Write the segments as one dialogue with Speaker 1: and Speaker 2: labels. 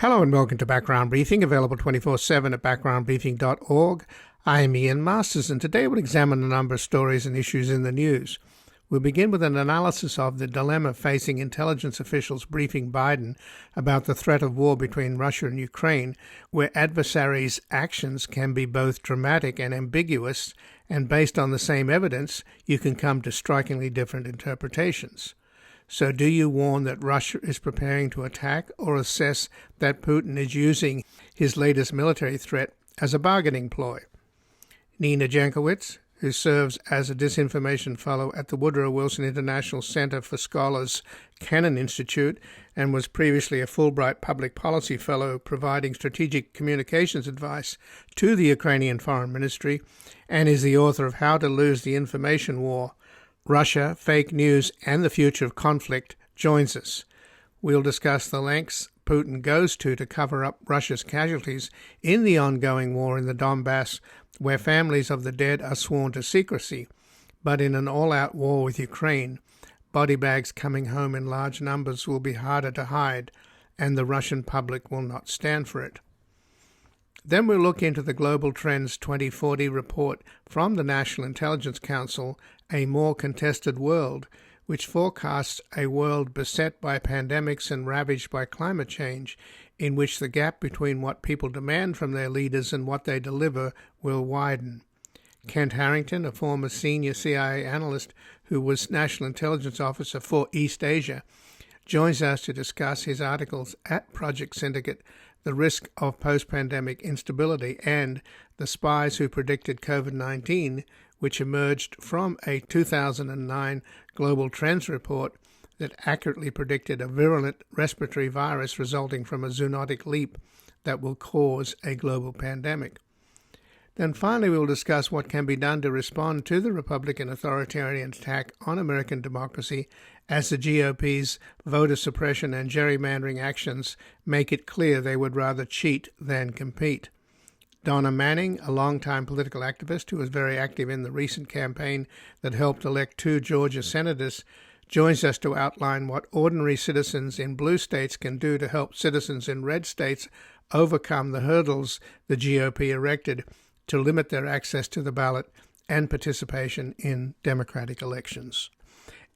Speaker 1: Hello and welcome to Background Briefing, available 24/7 at backgroundbriefing.org. I'm Ian Masters, and today we'll examine a number of stories and issues in the news. We'll begin with an analysis of the dilemma facing intelligence officials briefing Biden about the threat of war between Russia and Ukraine, where adversaries' actions can be both dramatic and ambiguous, and based on the same evidence, you can come to strikingly different interpretations. So do you warn that Russia is preparing to attack, or assess that Putin is using his latest military threat as a bargaining ploy? Nina Jankowicz, who serves as a disinformation fellow at the Woodrow Wilson International Center for Scholars Kennan Institute and was previously a Fulbright Public Policy Fellow providing strategic communications advice to the Ukrainian Foreign Ministry, and is the author of How to Lose the Information War, Russia, Fake News, and the Future of Conflict, joins us. We'll discuss the lengths Putin goes to cover up Russia's casualties in the ongoing war in the Donbass, where families of the dead are sworn to secrecy. But in an all-out war with Ukraine, body bags coming home in large numbers will be harder to hide, and the Russian public will not stand for it. Then we'll look into the Global Trends 2040 report from the National Intelligence Council, A More Contested World, which forecasts a world beset by pandemics and ravaged by climate change, in which the gap between what people demand from their leaders and what they deliver will widen. Kent Harrington, a former senior CIA analyst who was National Intelligence Officer for East Asia, joins us to discuss his articles at Project Syndicate, The Risk of Post-Pandemic Instability, and The Spies Who Predicted COVID-19, which emerged from a 2009 Global Trends report that accurately predicted a virulent respiratory virus resulting from a zoonotic leap that will cause a global pandemic. Then finally, we will discuss what can be done to respond to the Republican authoritarian attack on American democracy as the GOP's voter suppression and gerrymandering actions make it clear they would rather cheat than compete. Donna Manning, a longtime political activist who was very active in the recent campaign that helped elect 2 Georgia senators, joins us to outline what ordinary citizens in blue states can do to help citizens in red states overcome the hurdles the GOP erected to limit their access to the ballot and participation in democratic elections.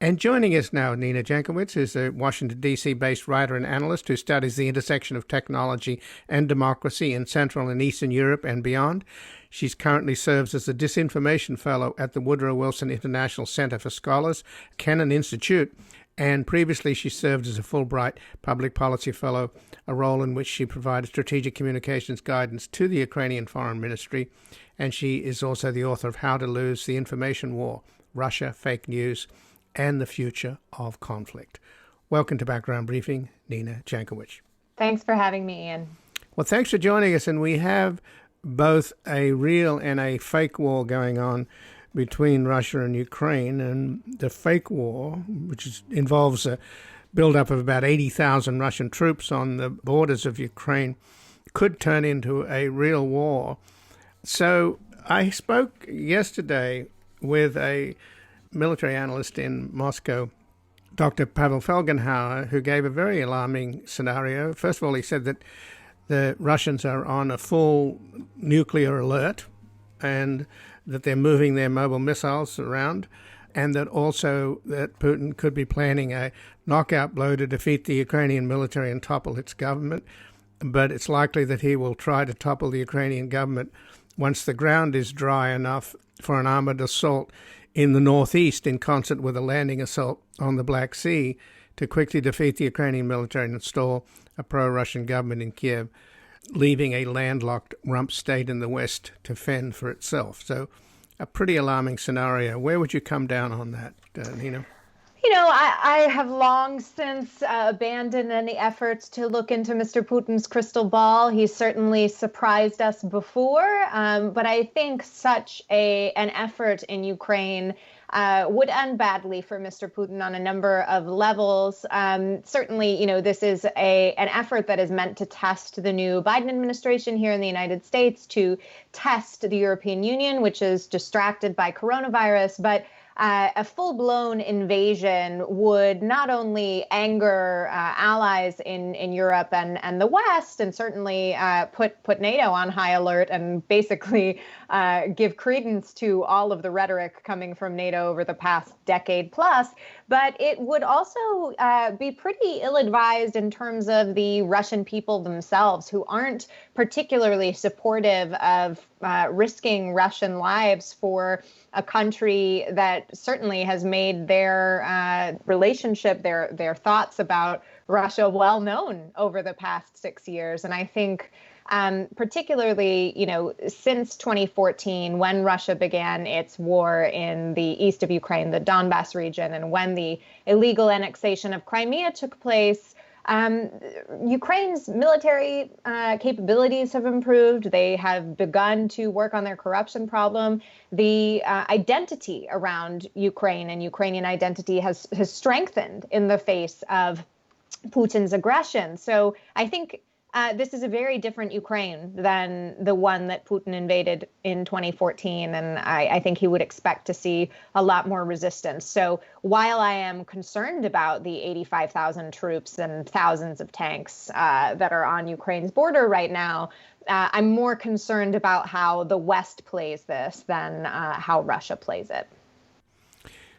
Speaker 1: And joining us now, Nina Jankowicz is a Washington, D.C.-based writer and analyst who studies the intersection of technology and democracy in Central and Eastern Europe and beyond. She currently serves as a disinformation fellow at the Woodrow Wilson International Center for Scholars, Kennan Institute, and previously she served as a Fulbright Public Policy Fellow, a role in which she provided strategic communications guidance to the Ukrainian Foreign Ministry, and she is also the author of How to Lose the Information War, Russia, Fake News, and the Future of Conflict. Welcome to Background Briefing, Nina Jankowicz.
Speaker 2: Thanks for having me, Ian.
Speaker 1: Well, thanks for joining us, and we have both a real and a fake war going on between Russia and Ukraine. And the fake war, which involves a buildup of about 80,000 Russian troops on the borders of Ukraine, could turn into a real war. So I spoke yesterday with a military analyst in Moscow, Dr. Pavel Felgenhauer, who gave a very alarming scenario. First of all, he said that the Russians are on a full nuclear alert and that they're moving their mobile missiles around, and that also that Putin could be planning a knockout blow to defeat the Ukrainian military and topple its government. But it's likely that he will try to topple the Ukrainian government once the ground is dry enough for an armored assault in the northeast in concert with a landing assault on the Black Sea to quickly defeat the Ukrainian military and install a pro-Russian government in Kiev, leaving a landlocked rump state in the west to fend for itself. So a pretty alarming scenario. Where would you come down on that, Nina?
Speaker 2: You know, I have long since abandoned any efforts to look into Mr. Putin's crystal ball. He's certainly surprised us before, but I think such an effort in Ukraine would end badly for Mr. Putin on a number of levels. Certainly, you know, this is an effort that is meant to test the new Biden administration here in the United States, to test the European Union, which is distracted by coronavirus. But a full-blown invasion would not only anger allies in Europe and the West, and certainly put NATO on high alert and basically give credence to all of the rhetoric coming from NATO over the past decade plus, but it would also be pretty ill-advised in terms of the Russian people themselves, who aren't particularly supportive of risking Russian lives for a country that certainly has made their relationship, their thoughts about Russia well known over the past 6 years. And I think particularly, since 2014, when Russia began its war in the east of Ukraine, the Donbas region, and when the illegal annexation of Crimea took place, Ukraine's military capabilities have improved. They have begun to work on their corruption problem. The identity around Ukraine and Ukrainian identity has strengthened in the face of Putin's aggression. So I think this is a very different Ukraine than the one that Putin invaded in 2014. And I think he would expect to see a lot more resistance. So while I am concerned about the 85,000 troops and thousands of tanks that are on Ukraine's border right now, I'm more concerned about how the West plays this than how Russia plays it.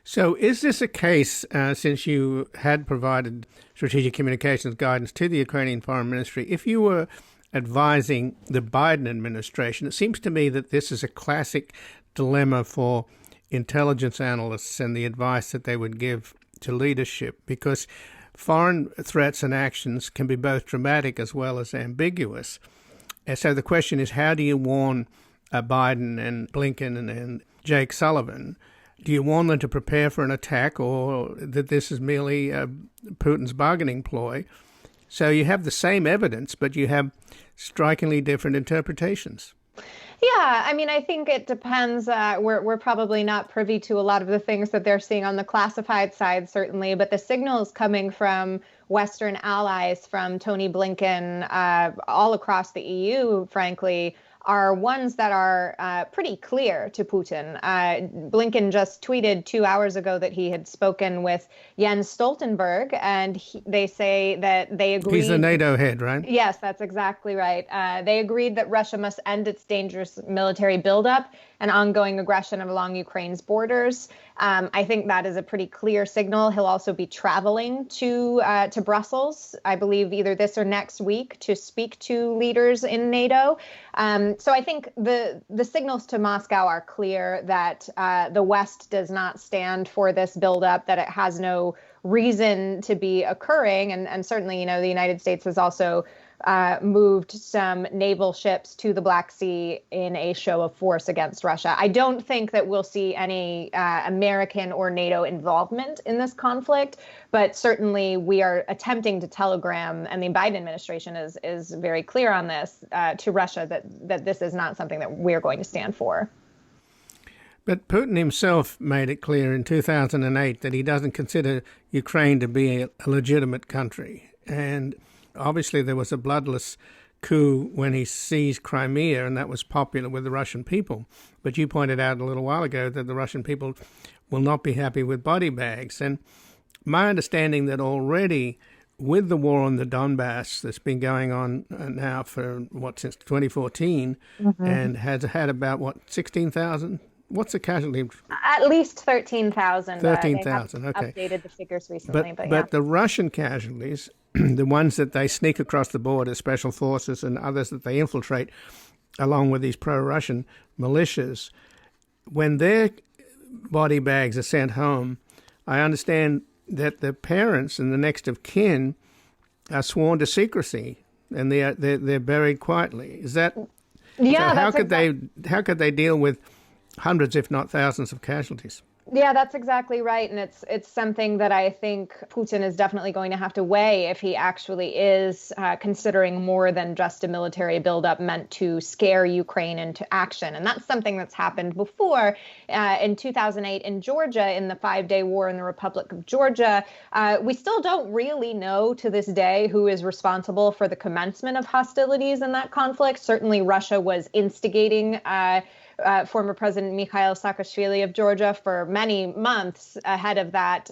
Speaker 1: So is this a case, since you had provided strategic communications guidance to the Ukrainian Foreign Ministry, if you were advising the Biden administration, it seems to me that this is a classic dilemma for intelligence analysts and the advice that they would give to leadership, because foreign threats and actions can be both dramatic as well as ambiguous. And so the question is, how do you warn Biden and Blinken and Jake Sullivan? Do you want them to prepare for an attack, or that this is merely Putin's bargaining ploy? So you have the same evidence, but you have strikingly different interpretations.
Speaker 2: Yeah, I mean, I think it depends. We're probably not privy to a lot of the things that they're seeing on the classified side, certainly, but the signals coming from Western allies, from Tony Blinken, all across the EU, frankly, are ones that are pretty clear to Putin. Blinken just tweeted 2 hours ago that he had spoken with Jens Stoltenberg, and they say that they agreed.
Speaker 1: He's the NATO head, right?
Speaker 2: Yes, that's exactly right. They agreed that Russia must end its dangerous military buildup and ongoing aggression along Ukraine's borders. I think that is a pretty clear signal. He'll also be traveling to Brussels, I believe, either this or next week, to speak to leaders in NATO. So I think the signals to Moscow are clear that the West does not stand for this buildup, that it has no reason to be occurring. And certainly, the United States has also moved some naval ships to the Black Sea in a show of force against Russia. I don't think that we'll see any American or NATO involvement in this conflict, but certainly we are attempting to telegram, and the Biden administration is very clear on this, to Russia that this is not something that we're going to stand for.
Speaker 1: But Putin himself made it clear in 2008 that he doesn't consider Ukraine to be a legitimate country. And obviously there was a bloodless coup when he seized Crimea, and that was popular with the Russian people. But you pointed out a little while ago that the Russian people will not be happy with body bags. And my understanding that already with the war on the Donbas that's been going on now for, since 2014, and has had about, 16,000? What's the casualty?
Speaker 2: At least 13,000.
Speaker 1: 13,000, okay.
Speaker 2: Updated the figures recently,
Speaker 1: but
Speaker 2: yeah.
Speaker 1: the Russian casualties, the ones that they sneak across the border, special forces and others that they infiltrate, along with these pro-Russian militias, when their body bags are sent home, I understand that the parents and the next of kin are sworn to secrecy, and they're buried quietly. Is that?
Speaker 2: Yeah.
Speaker 1: So how could they deal with hundreds, if not thousands, of casualties?
Speaker 2: Yeah, that's exactly right. And it's something that I think Putin is definitely going to have to weigh if he actually is considering more than just a military buildup meant to scare Ukraine into action. And that's something that's happened before. In 2008 in Georgia, in the 5-day war in the Republic of Georgia, we still don't really know to this day who is responsible for the commencement of hostilities in that conflict. Certainly Russia was instigating former President Mikhail Saakashvili of Georgia for many months ahead of that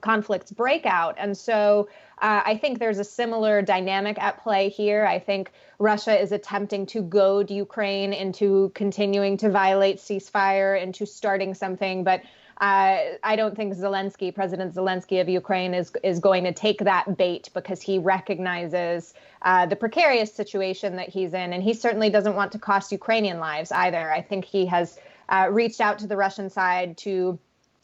Speaker 2: conflict's breakout. And so I think there's a similar dynamic at play here. I think Russia is attempting to goad Ukraine into continuing to violate ceasefire, into starting something. But I don't think President Zelensky of Ukraine is going to take that bait, because he recognizes the precarious situation that he's in. And he certainly doesn't want to cost Ukrainian lives either. I think he has reached out to the Russian side to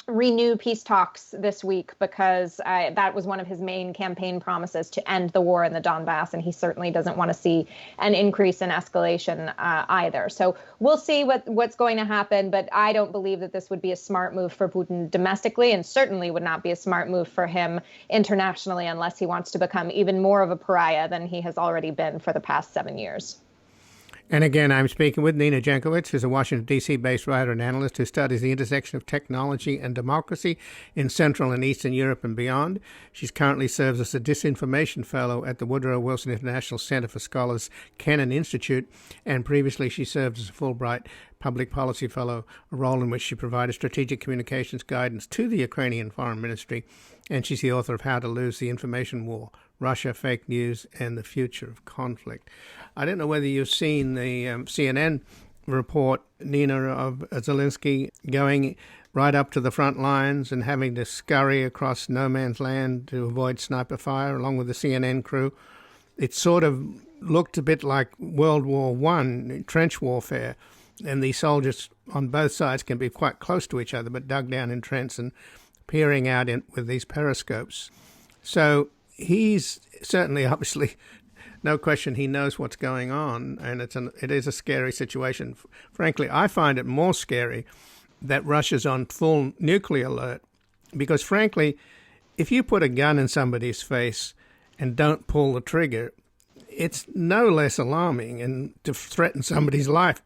Speaker 2: renew peace talks this week, because that was one of his main campaign promises, to end the war in the Donbass. And he certainly doesn't want to see an increase in escalation either. So we'll see what's going to happen. But I don't believe that this would be a smart move for Putin domestically, and certainly would not be a smart move for him internationally, unless he wants to become even more of a pariah than he has already been for the past 7 years.
Speaker 1: And again, I'm speaking with Nina Jankowicz, who's a Washington, D.C.-based writer and analyst who studies the intersection of technology and democracy in Central and Eastern Europe and beyond. She currently serves as a disinformation fellow at the Woodrow Wilson International Center for Scholars Kennan Institute, and previously she served as a Fulbright public policy fellow, a role in which she provided strategic communications guidance to the Ukrainian Foreign Ministry, and she's the author of How to Lose the Information War: Russia, Fake News, and the Future of Conflict. I don't know whether you've seen the CNN report, Nina, of Zelensky going right up to the front lines and having to scurry across no man's land to avoid sniper fire along with the CNN crew. It sort of looked a bit like World War I, trench warfare, and the soldiers on both sides can be quite close to each other, but dug down in trenches and peering out with these periscopes. So he's certainly, obviously, no question, he knows what's going on, and it is a scary situation. Frankly, I find it more scary that Russia's on full nuclear alert, because frankly, if you put a gun in somebody's face and don't pull the trigger, it's no less alarming and to threaten somebody's life.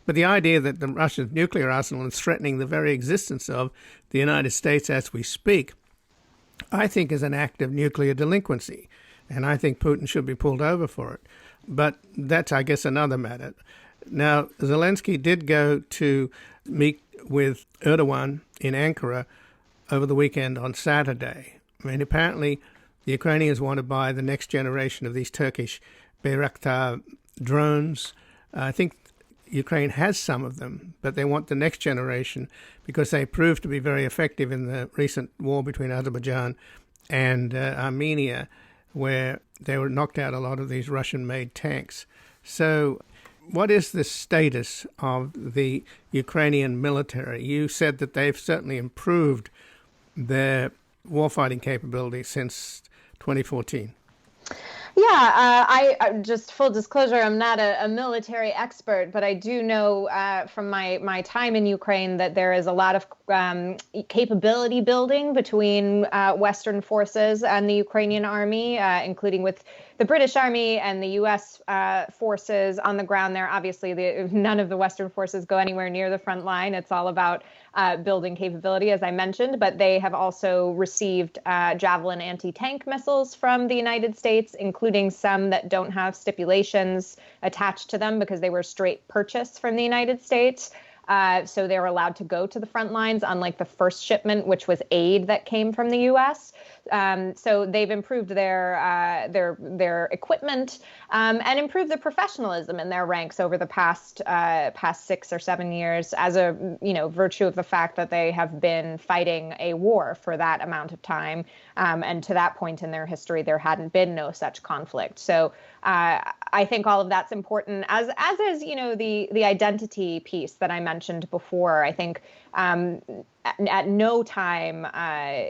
Speaker 1: But the idea that the Russian nuclear arsenal is threatening the very existence of the United States as we speak, I think is an act of nuclear delinquency. And I think Putin should be pulled over for it. But that's, I guess, another matter. Now, Zelensky did go to meet with Erdogan in Ankara over the weekend on Saturday. I mean, apparently the Ukrainians want to buy the next generation of these Turkish Bayraktar drones. I think Ukraine has some of them, but they want the next generation because they proved to be very effective in the recent war between Azerbaijan and Armenia, where they were knocked out a lot of these Russian-made tanks. So what is the status of the Ukrainian military? You said that they've certainly improved their warfighting capability since 2014.
Speaker 2: Yeah, I just full disclosure, I'm not a military expert, but I do know from my time in Ukraine that there is a lot of capability building between Western forces and the Ukrainian army, including with the British Army and the U.S. Forces on the ground there. Obviously, none of the Western forces go anywhere near the front line. It's all about building capability, as I mentioned, but they have also received Javelin anti-tank missiles from the United States, including some that don't have stipulations attached to them because they were straight purchase from the United States. So they were allowed to go to the front lines, unlike the first shipment, which was aid that came from the U.S. So they've improved their equipment and improved the professionalism in their ranks over the past 6 or 7 years, as a virtue of the fact that they have been fighting a war for that amount of time, and to that point in their history, there hadn't been no such conflict. So I think all of that's important, as is the identity piece that I mentioned before. I think at no time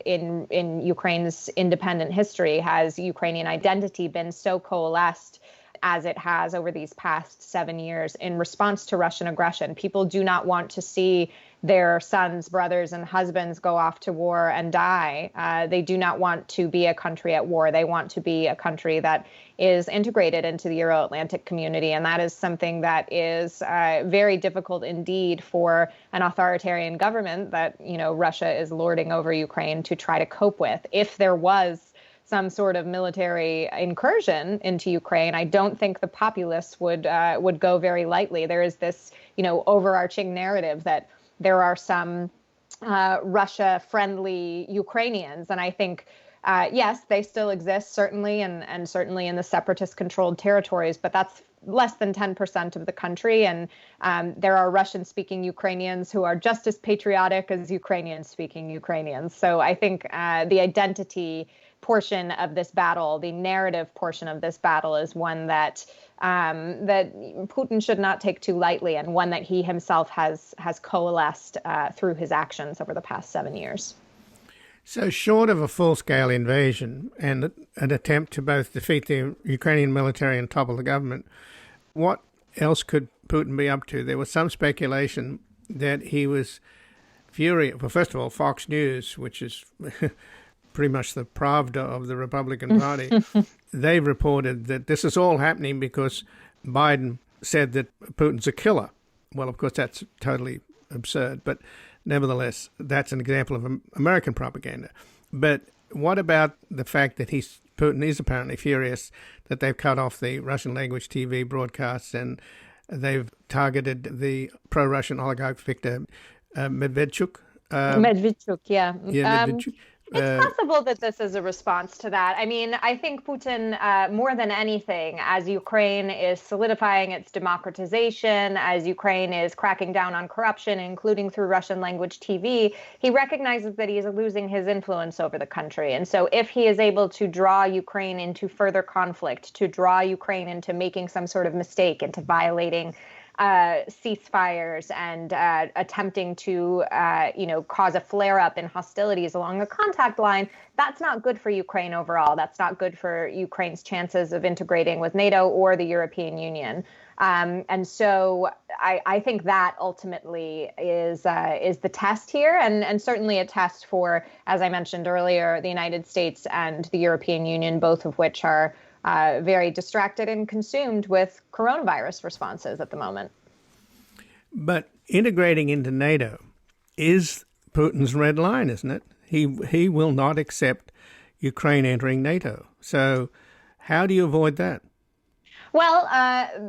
Speaker 2: in Ukraine's independent history has Ukrainian identity been so coalesced as it has over these past 7 years in response to Russian aggression. People do not want to see their sons, brothers, and husbands go off to war and die. They do not want to be a country at war. They want to be a country that is integrated into the Euro-Atlantic community. And that is something that is very difficult indeed for an authoritarian government that, Russia is lording over Ukraine to try to cope with. If there was some sort of military incursion into Ukraine, I don't think the populists would go very lightly. There is this, overarching narrative that there are some Russia-friendly Ukrainians, and I think. Yes, they still exist, certainly, and certainly in the separatist-controlled territories, but that's less than 10% of the country. And there are Russian-speaking Ukrainians who are just as patriotic as Ukrainian-speaking Ukrainians. So I think the identity portion of this battle, the narrative portion of this battle, is one that Putin should not take too lightly, and one that he himself has coalesced through his actions over the past 7 years.
Speaker 1: So short of a full-scale invasion and an attempt to both defeat the Ukrainian military and topple the government, what else could Putin be up to? There was some speculation that he was furious. Well, first of all, Fox News, which is pretty much the Pravda of the Republican Party, they reported that this is all happening because Biden said that Putin's a killer. Well, of course, that's totally absurd, but nevertheless, that's an example of American propaganda. But what about the fact that Putin is apparently furious that they've cut off the Russian language TV broadcasts and they've targeted the pro-Russian oligarch Viktor Medvedchuk?
Speaker 2: Medvedchuk, yeah.
Speaker 1: Medvedchuk.
Speaker 2: It's possible that this is a response to that. I mean, I think Putin, more than anything, as Ukraine is solidifying its democratization, as Ukraine is cracking down on corruption, including through Russian language TV, he recognizes that he is losing his influence over the country. And so if he is able to draw Ukraine into further conflict, to draw Ukraine into making some sort of mistake, into violating ceasefires and attempting to, cause a flare-up in hostilities along the contact line, that's not good for Ukraine overall. That's not good for Ukraine's chances of integrating with NATO or the European Union. And so I think that ultimately is the test here, and certainly a test for, as I mentioned earlier, the United States and the European Union, both of which are very distracted and consumed with coronavirus responses at the moment.
Speaker 1: But integrating into NATO is Putin's red line, isn't it? He will not accept Ukraine entering NATO. So how do you avoid that?
Speaker 2: Well,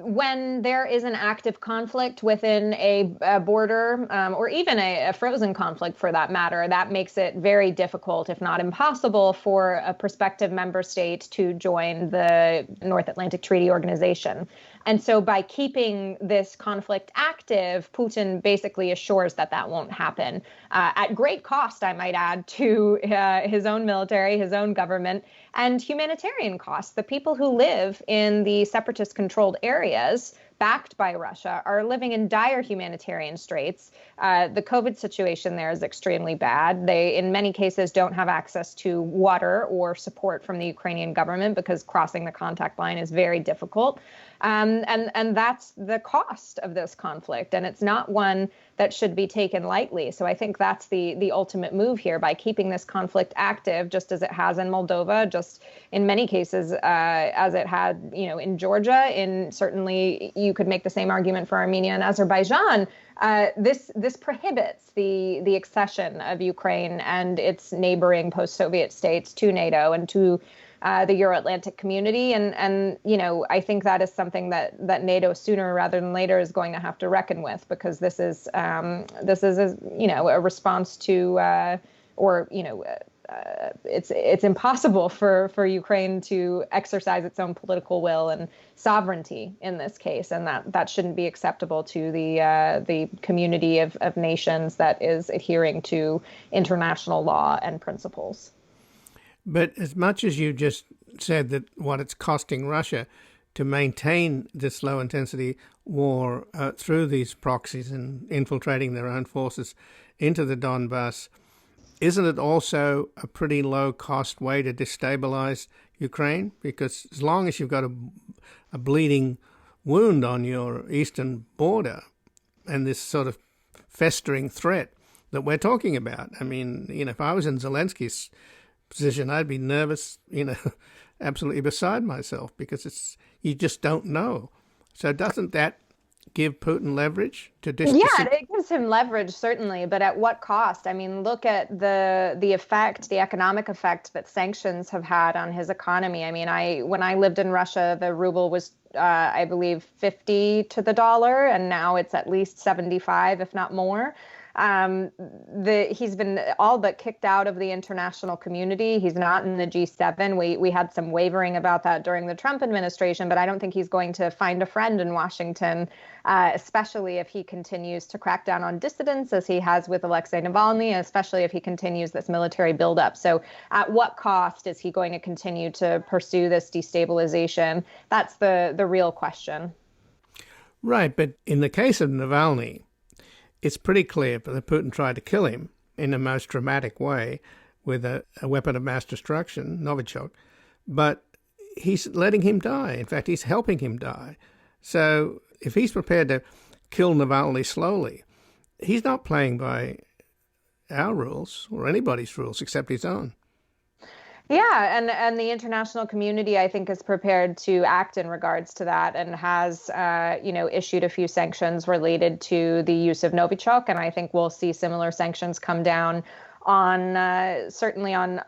Speaker 2: when there is an active conflict within a border, or even a frozen conflict for that matter, that makes it very difficult, if not impossible, for a prospective member state to join the North Atlantic Treaty Organization. And so by keeping this conflict active, Putin basically assures that that won't happen, at great cost, I might add, to his own military, his own government, and humanitarian costs. The people who live in the separatist-controlled areas backed by Russia are living in dire humanitarian straits. The COVID situation there is extremely bad. They, in many cases, don't have access to water or support from the Ukrainian government because crossing the contact line is very difficult. And that's the cost of this conflict. And it's not one that should be taken lightly. So I think that's the ultimate move here, by keeping this conflict active, just as it has in Moldova, just in many cases, as it had, in Georgia. In certainly, you could make the same argument for Armenia and Azerbaijan. This prohibits the accession of Ukraine and its neighboring post-Soviet states to NATO and to the Euro-Atlantic community. And I think that is something that NATO sooner rather than later is going to have to reckon with, because this is a response to it's impossible for Ukraine to exercise its own political will and sovereignty in this case, and that shouldn't be acceptable to the community of nations that is adhering to international law and principles.
Speaker 1: But as much as you just said that what it's costing Russia to maintain this low-intensity war through these proxies and infiltrating their own forces into the Donbass, isn't it also a pretty low-cost way to destabilize Ukraine? Because as long as you've got a bleeding wound on your eastern border and this sort of festering threat that we're talking about, I mean, if I was in Zelensky's position, I'd be nervous, absolutely beside myself, because you just don't know. So doesn't that give Putin leverage to
Speaker 2: Yeah, it gives gives him leverage, certainly, but at what cost? I mean, look at the effect, the economic effect that sanctions have had on his economy. I mean, when I lived in Russia, the ruble was, I believe, 50 to the dollar, and now it's at least 75, if not more. He's been all but kicked out of the international community. He's not in the G7. We had some wavering about that during the Trump administration, but I don't think he's going to find a friend in Washington, especially if he continues to crack down on dissidents as he has with Alexei Navalny, especially if he continues this military buildup. So at what cost is he going to continue to pursue this destabilization? That's the real question.
Speaker 1: Right, but in the case of Navalny, it's pretty clear that Putin tried to kill him in the most dramatic way with a weapon of mass destruction, Novichok, but he's letting him die. In fact, he's helping him die. So if he's prepared to kill Navalny slowly, he's not playing by our rules or anybody's rules except his own.
Speaker 2: Yeah, and the international community, I think, is prepared to act in regards to that and has, issued a few sanctions related to the use of Novichok. And I think we'll see similar sanctions come down on certainly on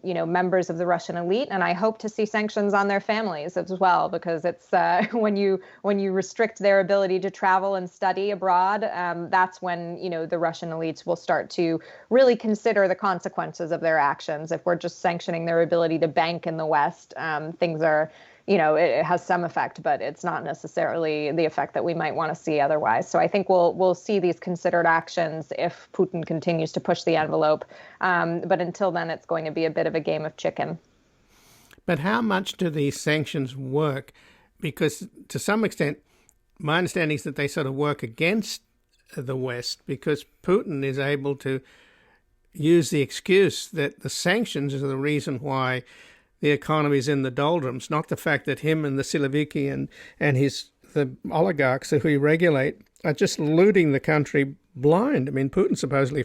Speaker 2: members of the Russian elite, and I hope to see sanctions on their families as well, because it's when you restrict their ability to travel and study abroad, that's when the Russian elites will start to really consider the consequences of their actions. If we're just sanctioning their ability to bank in the West, things are. It has some effect, but it's not necessarily the effect that we might want to see otherwise. So I think we'll see these considered actions if Putin continues to push the envelope. But until then, it's going to be a bit of a game of chicken.
Speaker 1: But how much do these sanctions work? Because to some extent, my understanding is that they sort of work against the West, because Putin is able to use the excuse that the sanctions are the reason why the economy is in the doldrums, not the fact that him and the Siloviki and the oligarchs who he regulate are just looting the country blind. I mean, Putin supposedly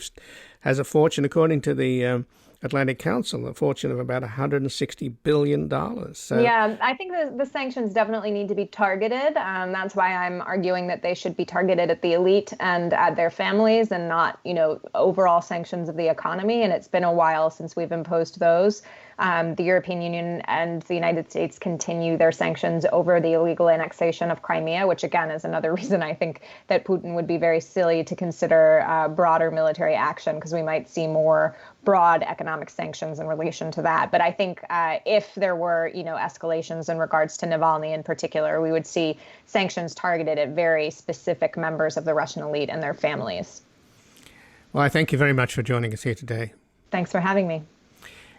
Speaker 1: has a fortune, according to the Atlantic Council, a fortune of about $160 billion. So,
Speaker 2: yeah, I think the sanctions definitely need to be targeted. That's why I'm arguing that they should be targeted at the elite and at their families and not, overall sanctions of the economy. And it's been a while since we've imposed those. The European Union and the United States continue their sanctions over the illegal annexation of Crimea, which, again, is another reason I think that Putin would be very silly to consider broader military action, because we might see more broad economic sanctions in relation to that. But I think if there were, escalations in regards to Navalny in particular, we would see sanctions targeted at very specific members of the Russian elite and their families.
Speaker 1: Well, I thank you very much for joining us here today.
Speaker 2: Thanks for having me.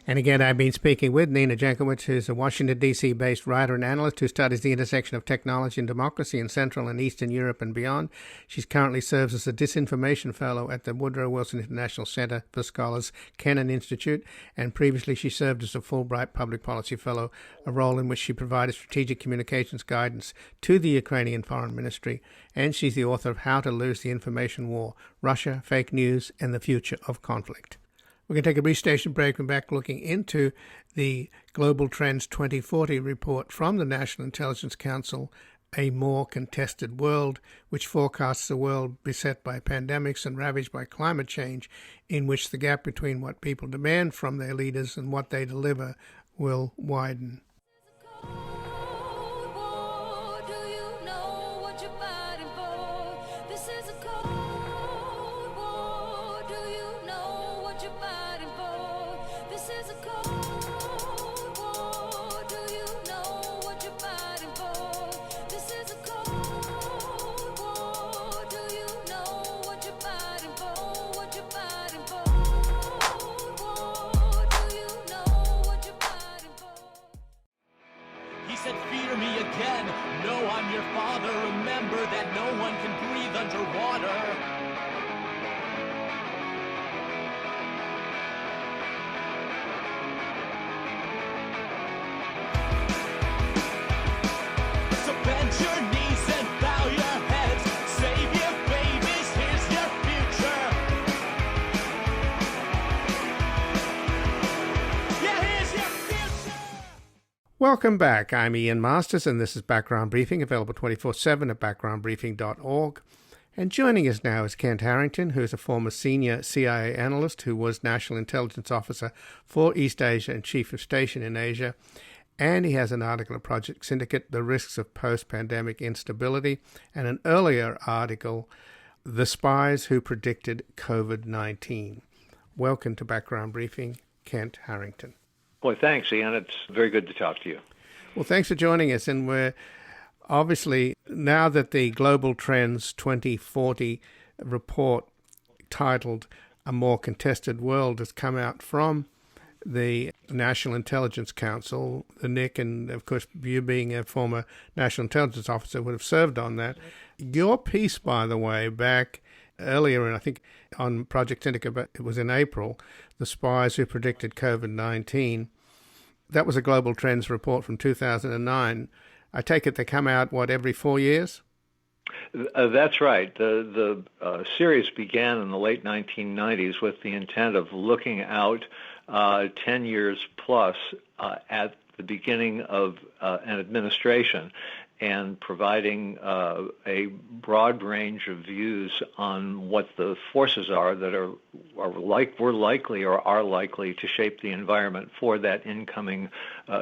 Speaker 1: And again, I've been speaking with Nina Jankowicz, who's a Washington, D.C.-based writer and analyst who studies the intersection of technology and democracy in Central and Eastern Europe and beyond. She currently serves as a disinformation fellow at the Woodrow Wilson International Center for Scholars Kennan Institute, and previously she served as a Fulbright Public Policy Fellow, a role in which she provided strategic communications guidance to the Ukrainian Foreign Ministry. And she's the author of How to Lose the Information War, Russia, Fake News, and the Future of Conflict. We're going to take a brief station break and back looking into the Global Trends 2040 report from the National Intelligence Council, A More Contested World, which forecasts a world beset by pandemics and ravaged by climate change, in which the gap between what people demand from their leaders and what they deliver will widen. Welcome back. I'm Ian Masters, and this is Background Briefing, available 24/7 at backgroundbriefing.org. And joining us now is Kent Harrington, who is a former senior CIA analyst who was National Intelligence Officer for East Asia and Chief of Station in Asia. And he has an article at Project Syndicate, The Risks of Post-Pandemic Instability, and an earlier article, The Spies Who Predicted COVID-19. Welcome to Background Briefing, Kent Harrington.
Speaker 3: Boy, thanks, Ian. It's very good to talk to you.
Speaker 1: Well, thanks for joining us. And we're obviously, now that the Global Trends 2040 report titled A More Contested World has come out from the National Intelligence Council, the NIC, and of course you being a former National Intelligence Officer would have served on that. Your piece, by the way, back earlier, and I think on Project Syndicate, but it was in April, The Spies Who Predicted COVID-19, that was a Global Trends report from 2009. I take it they come out, every 4 years?
Speaker 3: That's right. The series began in the late 1990s with the intent of looking out 10 years plus at the beginning of an administration and providing a broad range of views on what the forces are that were likely or are likely to shape the environment for that incoming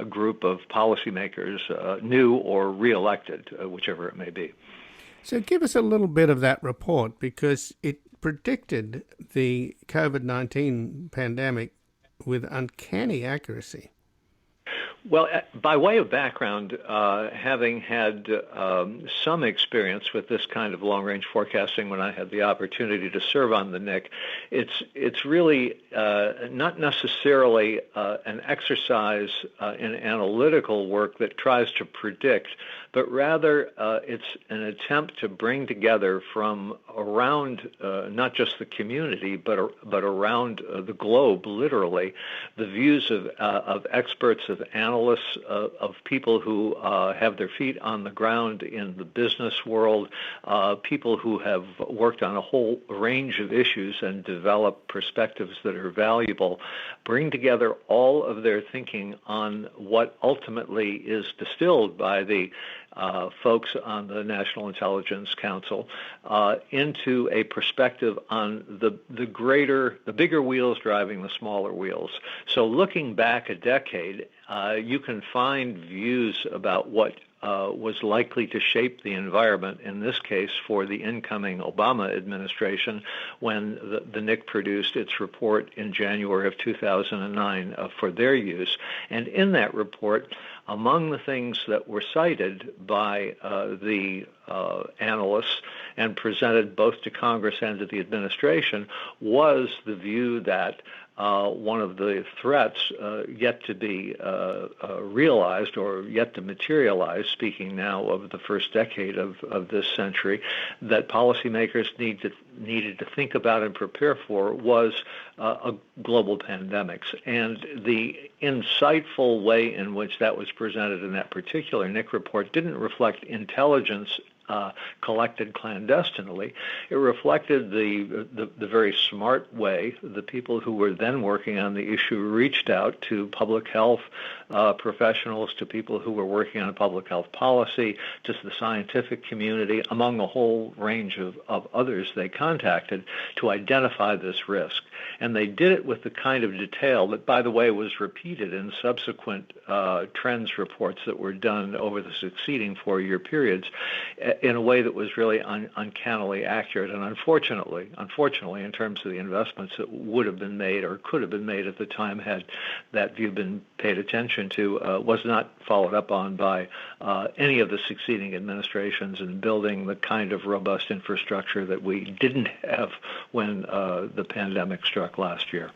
Speaker 3: group of policymakers, new or reelected, whichever it may be.
Speaker 1: So give us a little bit of that report, because it predicted the COVID-19 pandemic with uncanny accuracy.
Speaker 3: Well, by way of background, having had some experience with this kind of long-range forecasting when I had the opportunity to serve on the NIC, it's really not necessarily an exercise in analytical work that tries to predict, but rather it's an attempt to bring together from around not just the community, but around the globe, literally, the views of experts, of analysts, of people who have their feet on the ground in the business world, people who have worked on a whole range of issues and developed perspectives that are valuable, bring together all of their thinking on what ultimately is distilled by the folks on the National Intelligence Council into a perspective on the bigger wheels driving the smaller wheels. So looking back a decade, you can find views about what was likely to shape the environment, in this case for the incoming Obama administration, when the NIC produced its report in January of 2009 for their use. And in that report, among the things that were cited by the analysts and presented both to Congress and to the administration was the view that one of the threats yet to be realized or yet to materialize, speaking now of the first decade of this century, that policymakers needed to think about and prepare for was a global pandemics. And the insightful way in which that was presented in that particular NIC report didn't reflect intelligence collected clandestinely. It reflected the very smart way the people who were then working on the issue reached out to public health professionals, to people who were working on public health policy, to the scientific community, among a whole range of others they contacted to identify this risk. And they did it with the kind of detail that, by the way, was repeated in subsequent trends reports that were done over the succeeding 4-year periods in a way that was really uncannily accurate. And unfortunately, in terms of the investments that would have been made or could have been made at the time had that view been paid attention to, was not followed up on by any of the succeeding administrations in building the kind of robust infrastructure that we didn't have when the pandemic struck last year.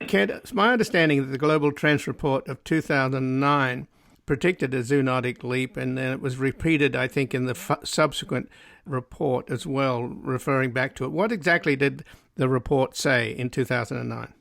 Speaker 1: Kent, it's my understanding that the Global Trends Report of 2009 predicted a zoonotic leap, and then it was repeated, I think, in the subsequent report as well, referring back to it. What exactly did the report say in 2009?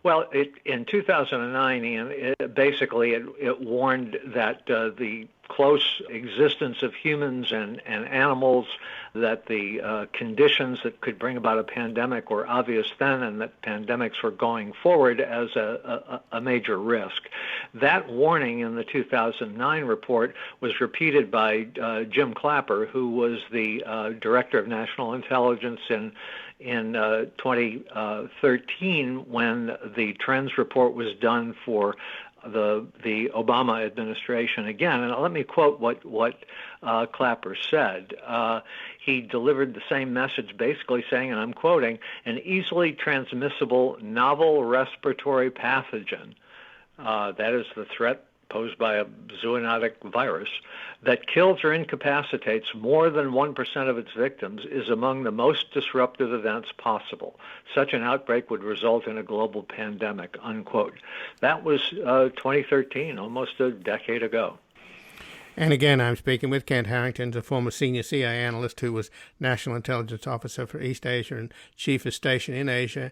Speaker 3: Well, in 2009, Ian, it warned that the close existence of humans and animals, that the conditions that could bring about a pandemic were obvious then, and that pandemics were going forward as a major risk. That warning in the 2009 report was repeated by Jim Clapper, who was the Director of National Intelligence in 2013 when the trends report was done for the Obama administration again. And let me quote what Clapper said. He delivered the same message, basically saying, and I'm quoting, "an easily transmissible novel respiratory pathogen," that is the threat posed by a zoonotic virus, "that kills or incapacitates more than 1% of its victims is among the most disruptive events possible. Such an outbreak would result in a global pandemic," unquote. That was 2013, almost a decade ago.
Speaker 1: And again, I'm speaking with Kent Harrington, a former senior CIA analyst who was National Intelligence Officer for East Asia and Chief of Station in Asia.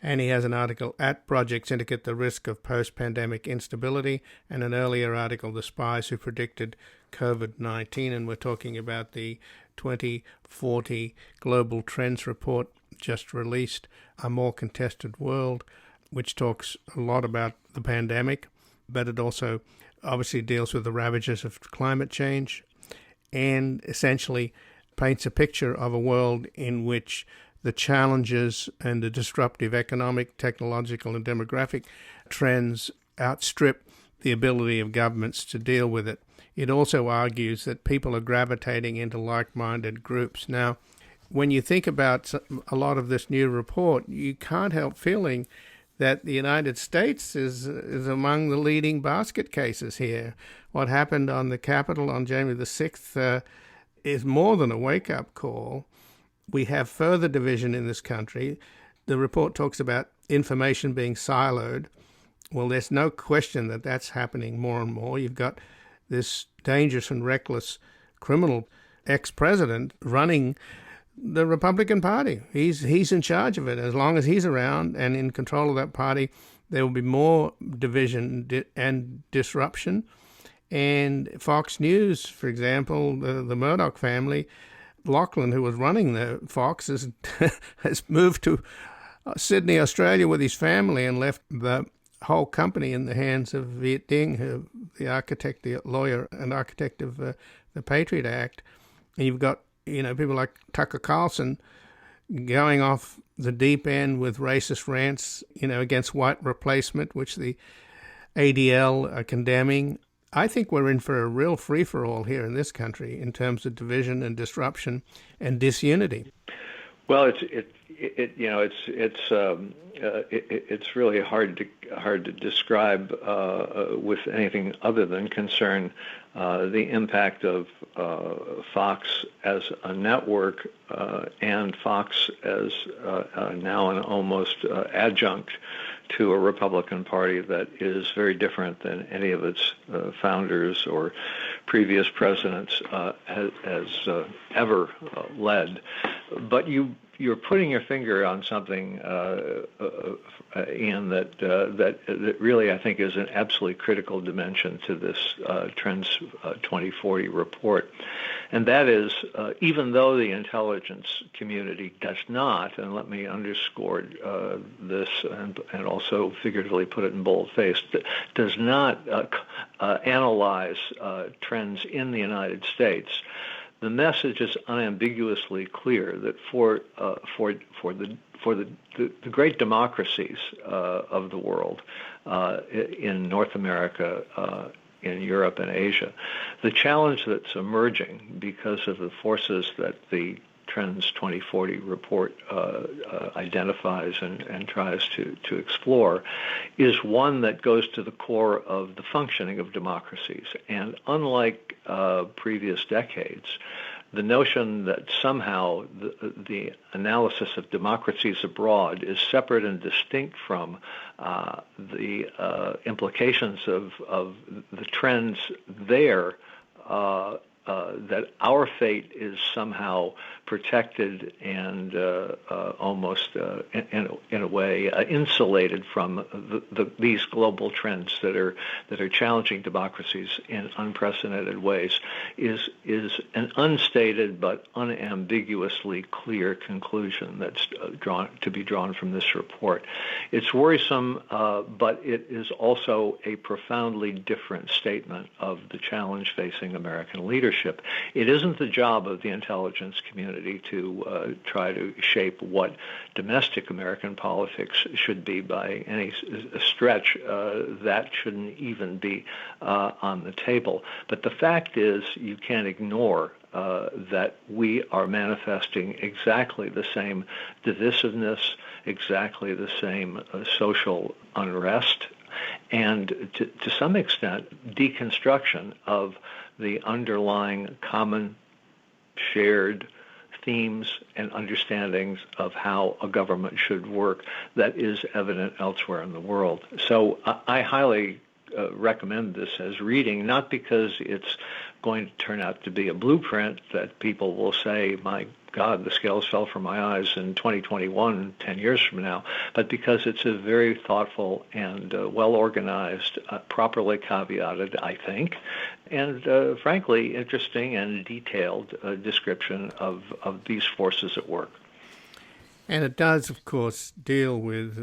Speaker 1: And he has an article at Project Syndicate, The Risk of Post-Pandemic Instability, and an earlier article, The Spies Who Predicted COVID-19. And we're talking about the 2040 Global Trends Report just released, A More Contested World, which talks a lot about the pandemic, but it also obviously deals with the ravages of climate change and essentially paints a picture of a world in which the challenges and the disruptive economic, technological, and demographic trends outstrip the ability of governments to deal with it. It also argues that people are gravitating into like-minded groups. Now, when you think about a lot of this new report, you can't help feeling that the United States is among the leading basket cases here. What happened on the Capitol on January the 6th is more than a wake-up call. We have further division in this country. The report talks about information being siloed. Well, there's no question that that's happening more and more. You've got this dangerous and reckless criminal ex-president running the Republican Party. He's in charge of it. As long as he's around and in control of that party, there will be more division and disruption. And Fox News, for example, the Murdoch family, Lachlan, who was running the Fox, has moved to Sydney, Australia with his family and left the whole company in the hands of Viet Ding, the architect, the lawyer and architect of the Patriot Act. And you've got people like Tucker Carlson going off the deep end with racist rants, against white replacement, which the ADL are condemning. I think we're in for a real free-for-all here in this country in terms of division and disruption and disunity.
Speaker 3: Well, it's really hard to describe with anything other than concern the impact of Fox as a network and Fox as now an almost adjunct to a Republican Party that is very different than any of its founders or previous presidents has ever led. But you're putting your finger on something, Ian, that really I think is an absolutely critical dimension to this Trends 2040 report. And that is, even though the intelligence community does not, and let me underscore this and also figuratively put it in boldface, does not analyze trends in the United States, the message is unambiguously clear that for the great democracies of the world in North America, in Europe and Asia, the challenge that's emerging because of the forces that the Trends 2040 report identifies and tries to explore is one that goes to the core of the functioning of democracies. And unlike previous decades, the notion that somehow the analysis of democracies abroad is separate and distinct from the implications of the trends there, that our fate is somehow protected and almost, in a way, insulated from these global trends that are challenging democracies in unprecedented ways is an unstated but unambiguously clear conclusion that's to be drawn from this report. It's worrisome, but it is also a profoundly different statement of the challenge facing American leadership. It isn't the job of the intelligence community to try to shape what domestic American politics should be by any stretch. That shouldn't even be on the table. But the fact is, you can't ignore that we are manifesting exactly the same divisiveness, exactly the same social unrest, and to some extent, deconstruction of the underlying common shared themes and understandings of how a government should work that is evident elsewhere in the world. So I highly recommend this as reading, not because it's going to turn out to be a blueprint that people will say, my God, the scales fell from my eyes in 2021, 10 years from now, but because it's a very thoughtful and well-organized, properly caveated, I think, and frankly, interesting and detailed description of these forces at work.
Speaker 1: And it does, of course, deal with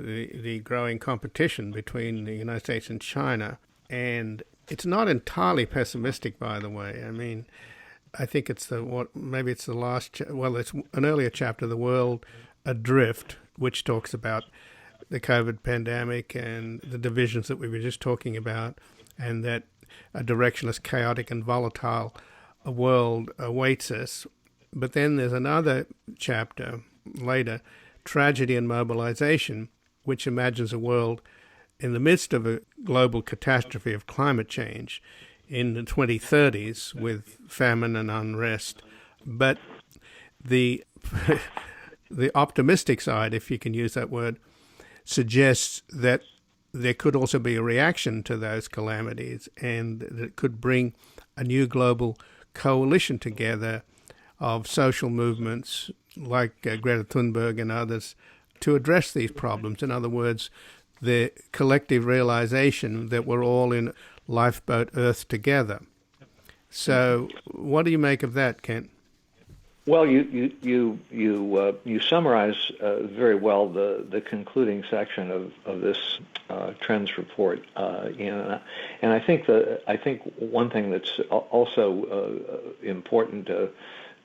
Speaker 1: the growing competition between the United States and China. And it's not entirely pessimistic, by the way. I mean, I think it's it's an earlier chapter, The World Adrift, which talks about the COVID pandemic and the divisions that we were just talking about, and that a directionless, chaotic, and volatile world awaits us. But then there's another chapter later, Tragedy and Mobilization, which imagines a world in the midst of a global catastrophe of climate change in the 2030s with famine and unrest. But the optimistic side, if you can use that word, suggests that there could also be a reaction to those calamities, and that it could bring a new global coalition together of social movements like Greta Thunberg and others to address these problems. In other words, the collective realization that we're all in lifeboat Earth together. So what do you make of that, Kent?
Speaker 3: Well, you summarize very well the concluding section of this trends report, and I think one thing that's also important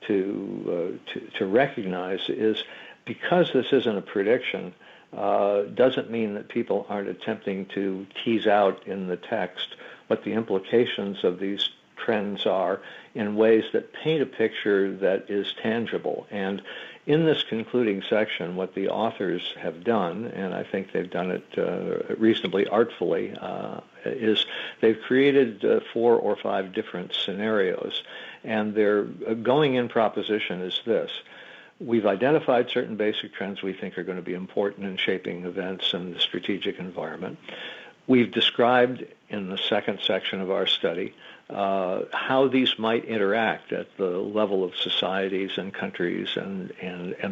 Speaker 3: to recognize is, because this isn't a prediction, doesn't mean that people aren't attempting to tease out in the text what the implications of these trends are in ways that paint a picture that is tangible. And in this concluding section, what the authors have done, and I think they've done it reasonably artfully, is they've created 4 or 5 different scenarios. And their going-in proposition is this: we've identified certain basic trends we think are going to be important in shaping events and the strategic environment. We've described in the second section of our study how these might interact at the level of societies and countries and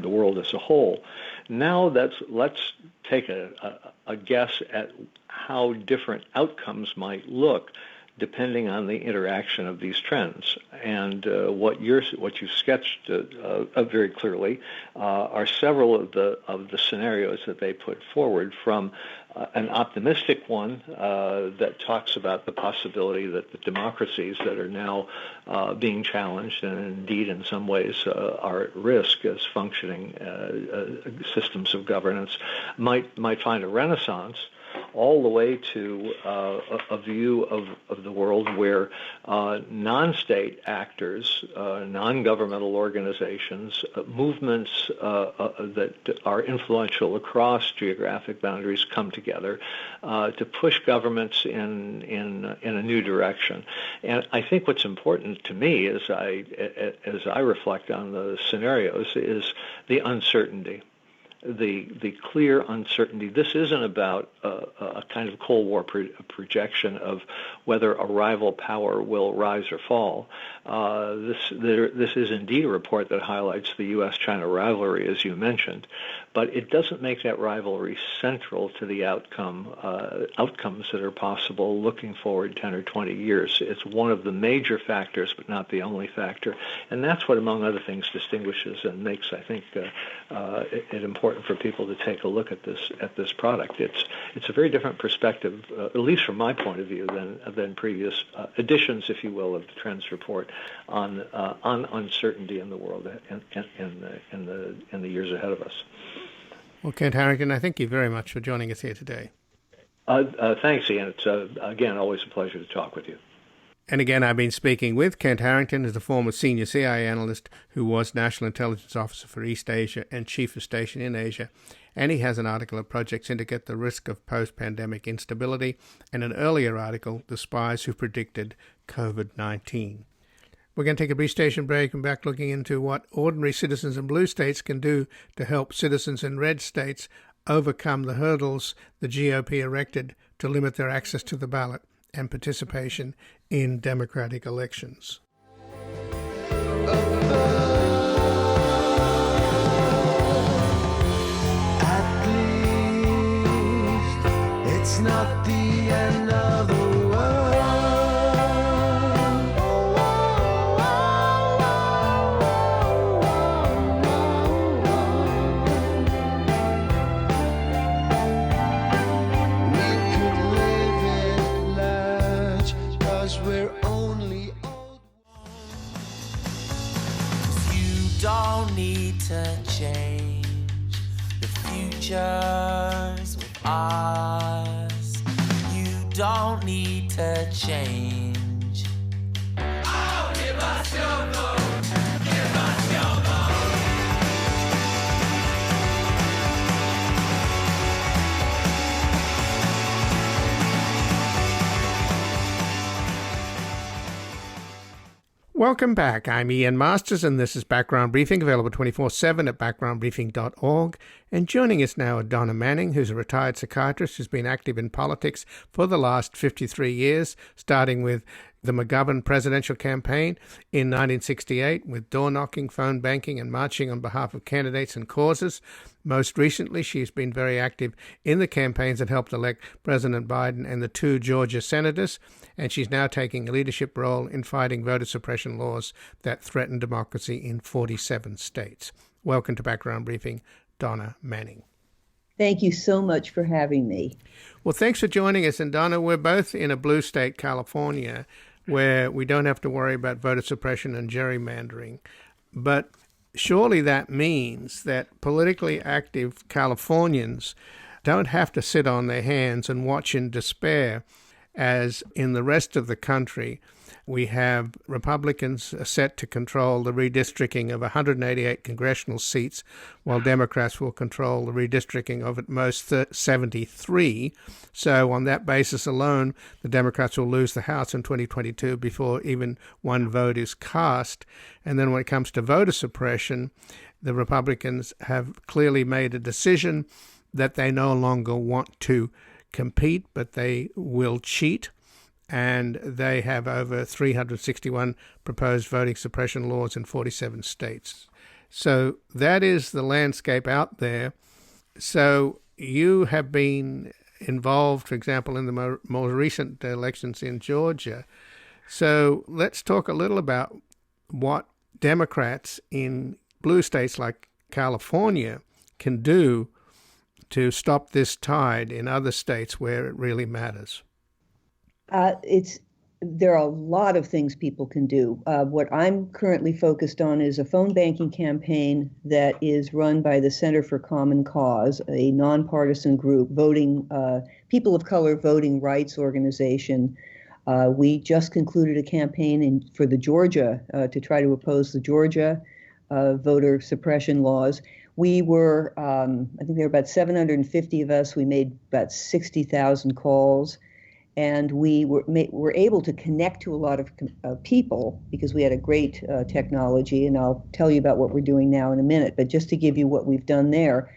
Speaker 3: the world as a whole. Now let's take a guess at how different outcomes might look depending on the interaction of these trends. And what you've sketched very clearly are several of the scenarios that they put forward, from an optimistic one that talks about the possibility that the democracies that are now being challenged, and indeed in some ways are at risk as functioning systems of governance, might find a renaissance, all the way to a view of the world where non-state actors, non-governmental organizations, movements that are influential across geographic boundaries come together to push governments in a new direction. And I think what's important to me as I reflect on the scenarios is the uncertainty. the clear uncertainty. This isn't about a kind of Cold War projection of whether a rival power will rise or fall. This is indeed a report that highlights the U.S.-China rivalry, as you mentioned, but it doesn't make that rivalry central to the outcomes that are possible looking forward 10 or 20 years. It's one of the major factors, but not the only factor, and that's what, among other things, distinguishes and makes, I think, it important for people to take a look at this product. It's a very different perspective, at least from my point of view, than previous editions, if you will, of the Trends Report on uncertainty in the world in the years ahead of us.
Speaker 1: Well, Kent Harrington, I thank you very much for joining us here today.
Speaker 3: Thanks, Ian. It's, again, always a pleasure to talk with you.
Speaker 1: And again, I've been speaking with Kent Harrington, as the former senior CIA analyst who was National Intelligence Officer for East Asia and Chief of Station in Asia. And he has an article at Project Syndicate, The Risk of Post-Pandemic Instability, and an earlier article, The Spies Who Predicted COVID-19. We're going to take a brief station break and back looking into what ordinary citizens in blue states can do to help citizens in red states overcome the hurdles the GOP erected to limit their access to the ballot and participation in democratic elections.
Speaker 4: At least it's not the end of the world.
Speaker 5: Don't need to change. The future's with us. You don't need to change. Oh, give us your vote. Give us your vote.
Speaker 1: Welcome back. I'm Ian Masters, and this is Background Briefing, available 24/7 at backgroundbriefing.org. And joining us now are Donna Manning, who's a retired psychiatrist who's been active in politics for the last 53 years, starting with the McGovern presidential campaign in 1968 with door-knocking, phone banking, and marching on behalf of candidates and causes. Most recently, she's been very active in the campaigns that helped elect President Biden and the two Georgia senators, and she's now taking a leadership role in fighting voter suppression laws that threaten democracy in 47 states. Welcome to Background Briefing, Donna Manning.
Speaker 6: Thank you so much for having me.
Speaker 1: Well, thanks for joining us. And Donna, we're both in a blue state, California, where we don't have to worry about voter suppression and gerrymandering. But surely that means that politically active Californians don't have to sit on their hands and watch in despair, as in the rest of the country, we have Republicans set to control the redistricting of 188 congressional seats, while Democrats will control the redistricting of at most 73. So on that basis alone, the Democrats will lose the House in 2022 before even one vote is cast. And then when it comes to voter suppression, the Republicans have clearly made a decision that they no longer want to compete, but they will cheat. And they have over 361 proposed voting suppression laws in 47 states. So that is the landscape out there. So you have been involved, for example, in the more recent elections in Georgia. So let's talk a little about what Democrats in blue states like California can do to stop this tide in other states where it really matters.
Speaker 6: There are a lot of things people can do. What I'm currently focused on is a phone banking campaign that is run by the Center for Common Cause, a nonpartisan group, people of color voting rights organization. We just concluded a campaign for the Georgia to try to oppose the Georgia voter suppression laws. We were, I think there were about 750 of us. We made about 60,000 calls. And we were able to connect to a lot of people because we had a great technology, and I'll tell you about what we're doing now in a minute. But just to give you what we've done there,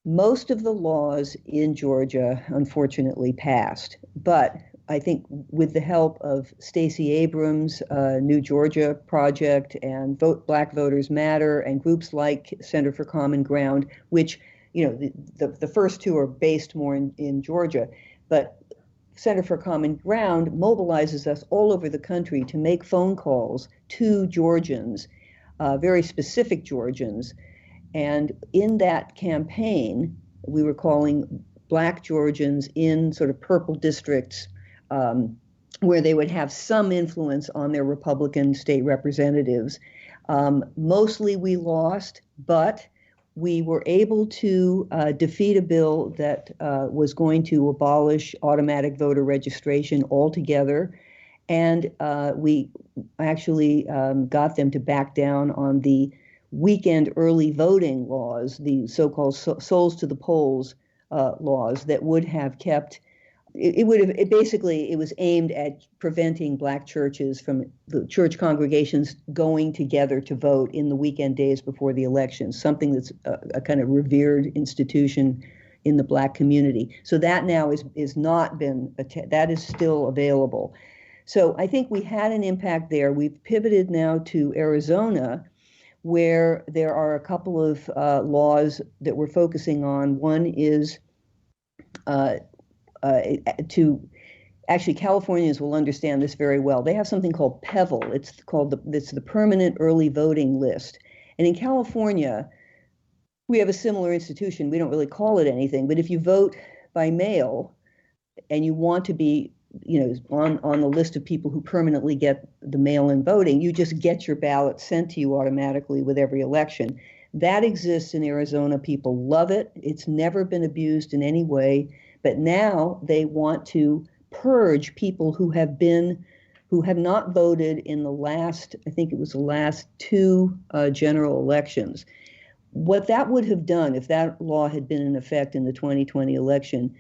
Speaker 6: Most of the laws in Georgia, unfortunately, passed. But I think with the help of Stacey Abrams' New Georgia Project and Black Voters Matter and groups like Center for Common Ground, which, the first two are based more in Georgia, but Center for Common Ground mobilizes us all over the country to make phone calls to Georgians, very specific Georgians. And in that campaign, we were calling Black Georgians in sort of purple districts where they would have some influence on their Republican state representatives. Mostly we lost, but we were able to defeat a bill that was going to abolish automatic voter registration altogether. And we actually got them to back down on the weekend early voting laws, the so-called souls to the polls laws that would have kept, it was aimed at preventing Black churches from the church congregations going together to vote in the weekend days before the election, something that's a kind of revered institution in the Black community. So that now is not been, that is still available. So I think we had an impact there. We've pivoted now to Arizona, where there are a couple of laws that we're focusing on. One is actually, Californians will understand this very well. They have something called PEVL. It's the Permanent Early Voting List. And in California, we have a similar institution. We don't really call it anything, but if you vote by mail and you want to be, on the list of people who permanently get the mail-in voting, you just get your ballot sent to you automatically with every election. That exists in Arizona. People love it. It's never been abused in any way. But now they want to purge people who have not voted in the last, I think it was the last two general elections. What that would have done if that law had been in effect in the 2020 election,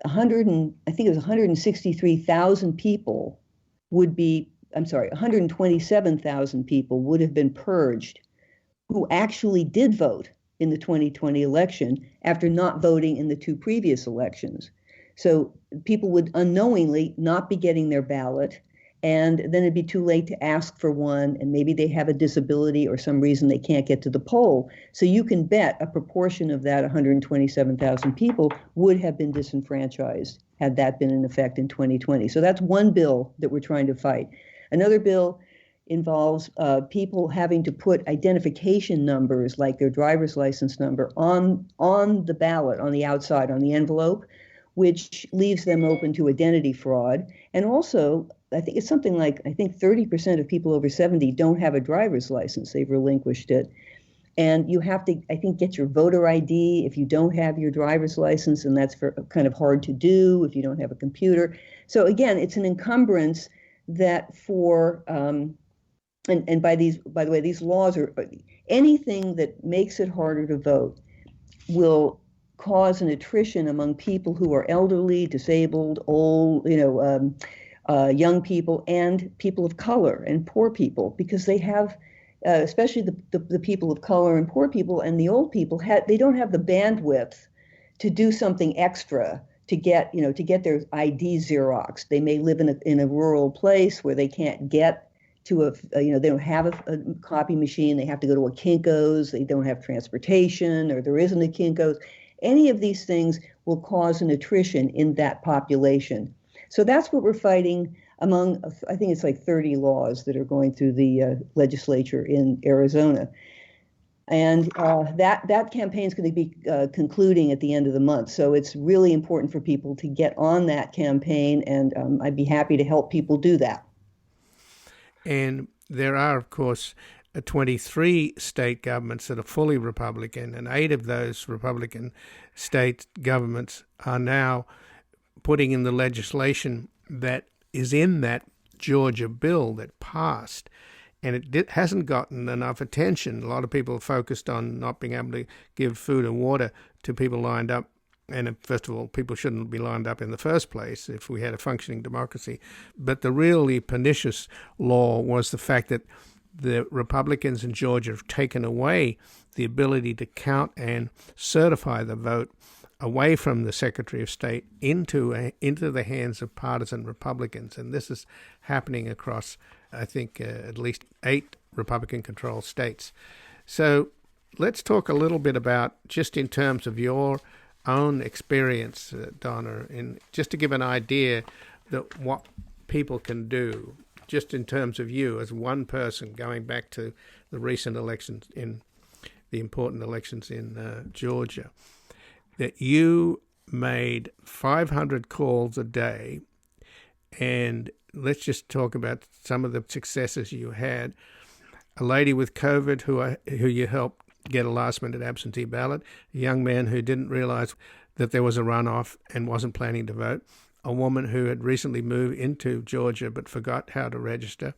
Speaker 6: 163,000 people would be, 127,000 people would have been purged who actually did vote in the 2020 election after not voting in the two previous elections. So people would unknowingly not be getting their ballot, and then it'd be too late to ask for one, and maybe they have a disability or some reason they can't get to the poll. So you can bet a proportion of that 127,000 people would have been disenfranchised had that been in effect in 2020. So that's one bill that we're trying to fight. Another bill involves people having to put identification numbers, like their driver's license number, on the ballot, on the outside, on the envelope, which leaves them open to identity fraud. And also, I think it's something like, 30% of people over 70 don't have a driver's license. They've relinquished it. And you have to, get your voter ID if you don't have your driver's license, and that's kind of hard to do if you don't have a computer. So again, it's an encumbrance that for, and by the way, these laws are, anything that makes it harder to vote will cause an attrition among people who are elderly, disabled, old, young people, and people of color and poor people, because they have, especially the people of color and poor people and the old people, they don't have the bandwidth to do something extra to get their ID Xerox. They may live in a rural place where they can't get to they don't have a copy machine. They have to go to a Kinko's. They don't have transportation, or there isn't a Kinko's. Any of these things will cause an attrition in that population. So that's what we're fighting among, I think it's like 30 laws that are going through the legislature in Arizona. And that campaign is going to be concluding at the end of the month. So it's really important for people to get on that campaign, and I'd be happy to help people do that.
Speaker 1: And there are, of course, 23 state governments that are fully Republican, and 8 of those Republican state governments are now putting in the legislation that is in that Georgia bill that passed. And it hasn't gotten enough attention. A lot of people are focused on not being able to give food and water to people lined up. And first of all, people shouldn't be lined up in the first place if we had a functioning democracy. But the really pernicious law was the fact that the Republicans in Georgia have taken away the ability to count and certify the vote away from the Secretary of State into the hands of partisan Republicans. And this is happening across, I think, at least 8 Republican-controlled states. So let's talk a little bit about, just in terms of your own experience, Donna, and just to give an idea that what people can do, just in terms of you as one person, going back to the recent elections, in the important elections in Georgia, that you made 500 calls a day. And let's just talk about some of the successes you had. A lady with COVID who you helped get a last-minute absentee ballot, a young man who didn't realize that there was a runoff and wasn't planning to vote, a woman who had recently moved into Georgia but forgot how to register,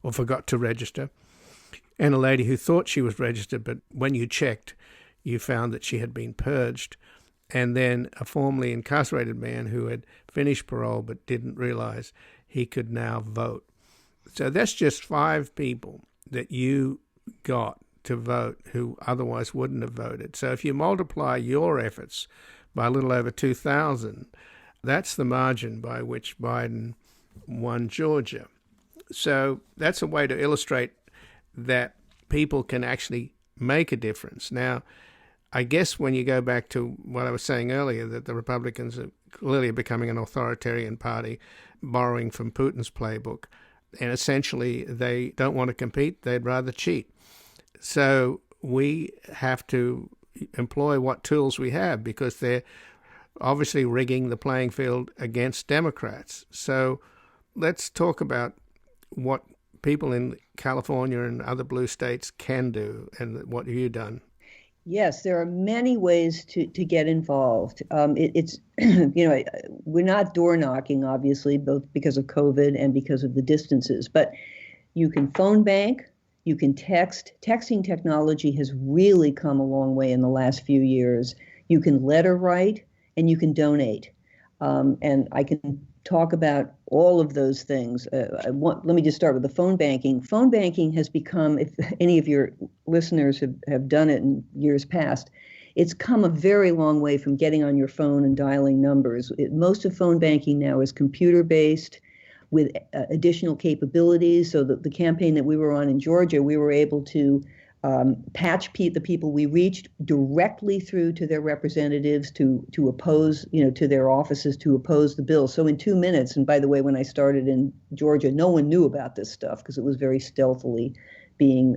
Speaker 1: or forgot to register, and a lady who thought she was registered, but when you checked, you found that she had been purged, and then a formerly incarcerated man who had finished parole but didn't realize he could now vote. So that's just 5 people that you got to vote who otherwise wouldn't have voted. So if you multiply your efforts by a little over 2,000, that's the margin by which Biden won Georgia. So that's a way to illustrate that people can actually make a difference. Now, I guess when you go back to what I was saying earlier, that the Republicans are clearly becoming an authoritarian party, borrowing from Putin's playbook, and essentially they don't want to compete, they'd rather cheat. So we have to employ what tools we have, because they're obviously rigging the playing field against Democrats. So let's talk about what people in California and other blue states can do, and what have you done?
Speaker 6: Yes, there are many ways to get involved. It's, we're not door knocking, obviously, both because of COVID and because of the distances, but you can phone bank, you can text. Texting technology has really come a long way in the last few years. You can letter write, and you can donate. And I can talk about all of those things. Let me just start with the phone banking. Phone banking has become, if any of your listeners have done it in years past, it's come a very long way from getting on your phone and dialing numbers. Most of phone banking now is computer-based with additional capabilities. So the campaign that we were on in Georgia, we were able to patch the people we reached directly through to their representatives to oppose, to their offices to oppose the bill. So in 2 minutes, and by the way, when I started in Georgia, no one knew about this stuff because it was very stealthily being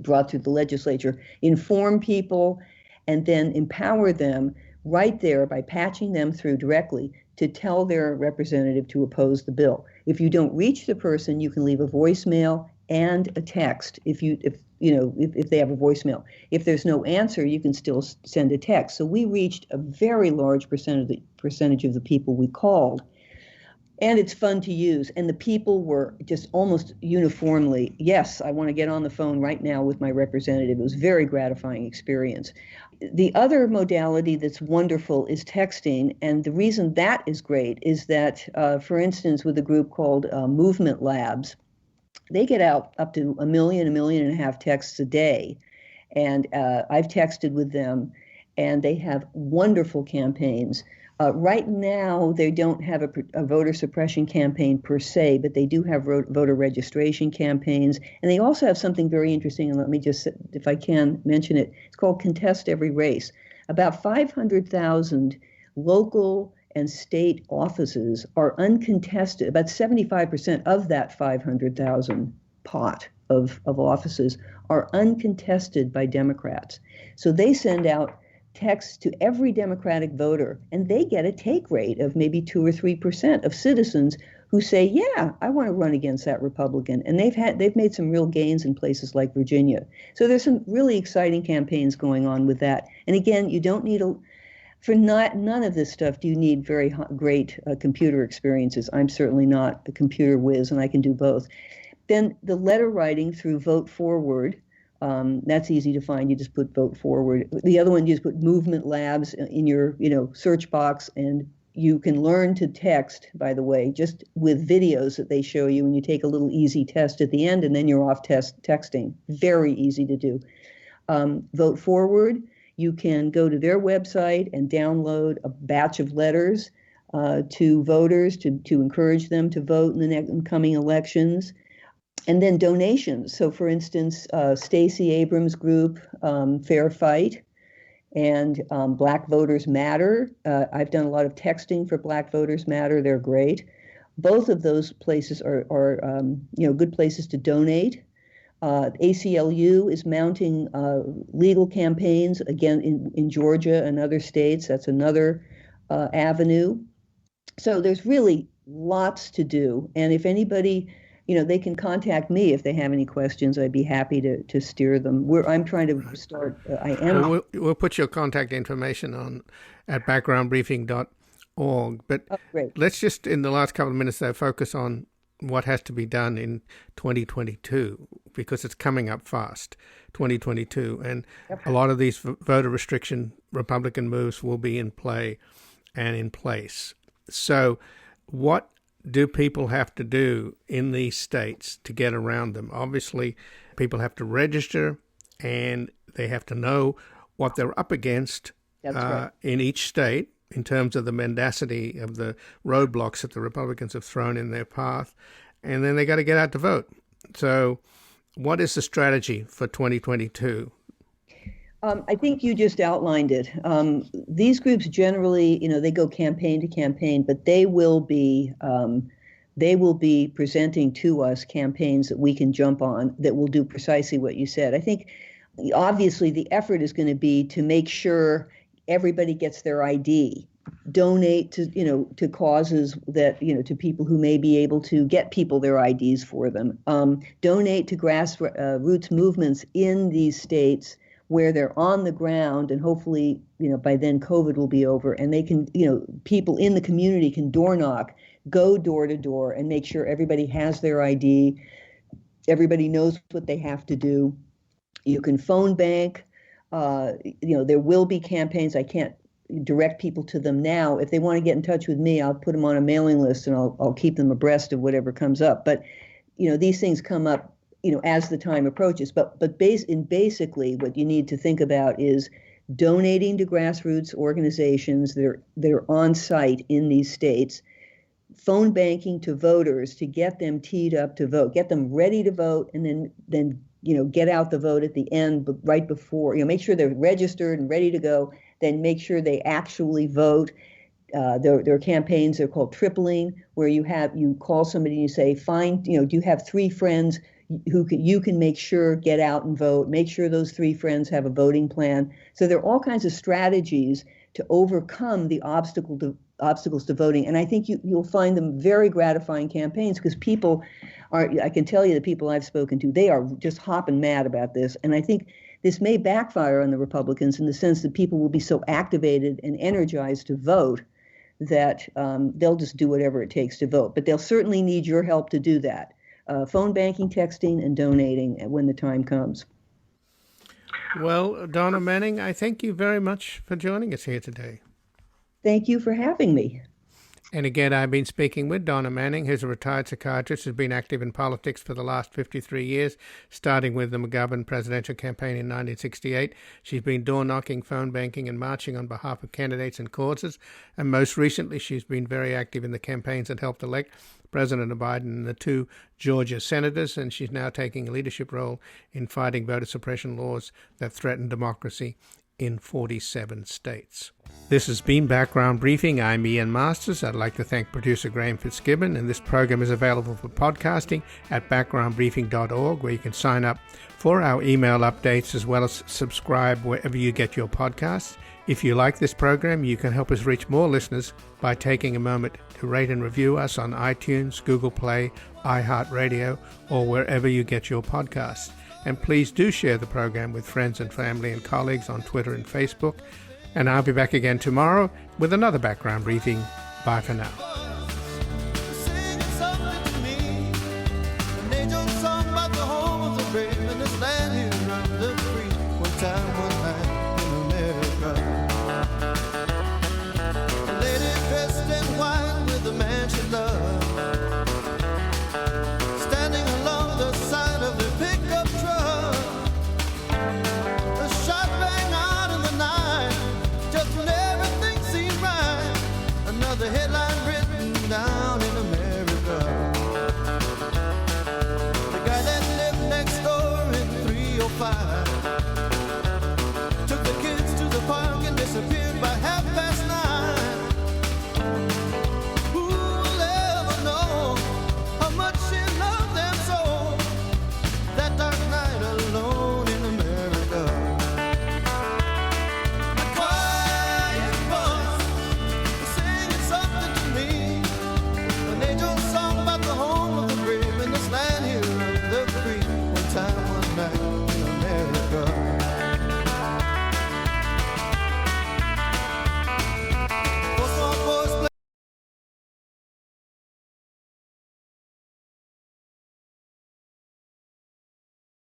Speaker 6: brought through the legislature. Inform people and then empower them right there by patching them through directly to tell their representative to oppose the bill. If you don't reach the person, you can leave a voicemail and a text if they have a voicemail. If there's no answer, you can still send a text. So we reached a very large percentage of the people we called. And it's fun to use. And the people were just almost uniformly, yes, I want to get on the phone right now with my representative. It was a very gratifying experience. The other modality that's wonderful is texting. And the reason that is great is that, for instance, with a group called Movement Labs, they get out up to 1.5 million texts a day. And I've texted with them, and they have wonderful campaigns. Right now, they don't have a voter suppression campaign per se, but they do have voter registration campaigns. And they also have something very interesting, and let me just, if I can mention it, it's called Contest Every Race. About 500,000 local and state offices are uncontested. About 75% of that 500,000 pot of offices are uncontested by Democrats. So they send out texts to every Democratic voter, and they get a take rate of maybe 2 or 3% of citizens who say, yeah, I want to run against that Republican. And they've made some real gains in places like Virginia. So there's some really exciting campaigns going on with that. And again, you don't need none of this stuff do you need very great computer experiences. I'm certainly not a computer whiz, and I can do both. Then the letter writing through Vote Forward, that's easy to find. You just put Vote Forward. The other one, you just put Movement Labs in your search box, and You can learn to text, by the way, just with videos that they show you, and you take a little easy test at the end, and then you're off texting. Very easy to do. Vote Forward. You can go to their website and download a batch of letters to voters to encourage them to vote in the coming elections. And then donations. So, for instance, Stacey Abrams' group, Fair Fight, and Black Voters Matter. I've done a lot of texting for Black Voters Matter. They're great. Both of those places are good places to donate. ACLU is mounting legal campaigns, again, in Georgia and other states. That's another avenue. So there's really lots to do. And if anybody, they can contact me if they have any questions. I'd be happy to steer them. I'm trying to start.
Speaker 1: We'll put your contact information on at backgroundbriefing.org. But let's just, in the last couple of minutes, though, focus on what has to be done in 2022, because it's coming up fast, 2022. And a lot of these voter restriction Republican moves will be in play and in place. So what do people have to do in these states to get around them? Obviously, people have to register, and they have to know what they're up against in each state in terms of the mendacity of the roadblocks that the Republicans have thrown in their path. And then they got to get out to vote. So what is the strategy for 2022?
Speaker 6: I think you just outlined it. These groups generally, they go campaign to campaign, but they will be presenting to us campaigns that we can jump on that will do precisely what you said. I think, obviously, the effort is going to be to make sure everybody gets their ID, donate to causes that, to people who may be able to get people their IDs for them, donate to grassroots movements in these states where they're on the ground, and hopefully, by then COVID will be over, and they can, people in the community can door knock, go door to door, and make sure everybody has their ID, everybody knows what they have to do. You can phone bank. There will be campaigns. I can't direct people to them now. If they want to get in touch with me, I'll put them on a mailing list, and I'll keep them abreast of whatever comes up. But, these things come up, as the time approaches. But basically, what you need to think about is donating to grassroots organizations that are on site in these states, phone banking to voters to get them teed up to vote, get them ready to vote, and then get out the vote at the end, but right before, make sure they're registered and ready to go, then make sure they actually vote. There are campaigns, they're called tripling, where you call somebody and you say, do you have 3 friends who you can make sure get out and vote, make sure those 3 friends have a voting plan. So there are all kinds of strategies to overcome the obstacles to voting. And I think you'll find them very gratifying campaigns, because I can tell you the people I've spoken to, they are just hopping mad about this. And I think this may backfire on the Republicans in the sense that people will be so activated and energized to vote that they'll just do whatever it takes to vote. But they'll certainly need your help to do that. Phone banking, texting, and donating when the time comes.
Speaker 1: Well, Donna Manning, I thank you very much for joining us here today.
Speaker 6: Thank you for having me.
Speaker 1: And again, I've been speaking with Donna Manning, who's a retired psychiatrist who's been active in politics for the last 53 years, starting with the McGovern presidential campaign in 1968. She's been door-knocking, phone banking, and marching on behalf of candidates and causes. And most recently, she's been very active in the campaigns that helped elect President Biden and the 2 Georgia senators, and she's now taking a leadership role in fighting voter suppression laws that threaten democracy in 47 states. This has been Background Briefing. I'm Ian Masters. I'd like to thank producer Graham Fitzgibbon, and this program is available for podcasting at backgroundbriefing.org, where you can sign up for our email updates as well as subscribe wherever you get your podcasts. If you like this program, you can help us reach more listeners by taking a moment to rate and review us on iTunes, Google Play, iHeartRadio, or wherever you get your podcasts. And please do share the program with friends and family and colleagues on Twitter and Facebook. And I'll be back again tomorrow with another Background Briefing. Bye for now.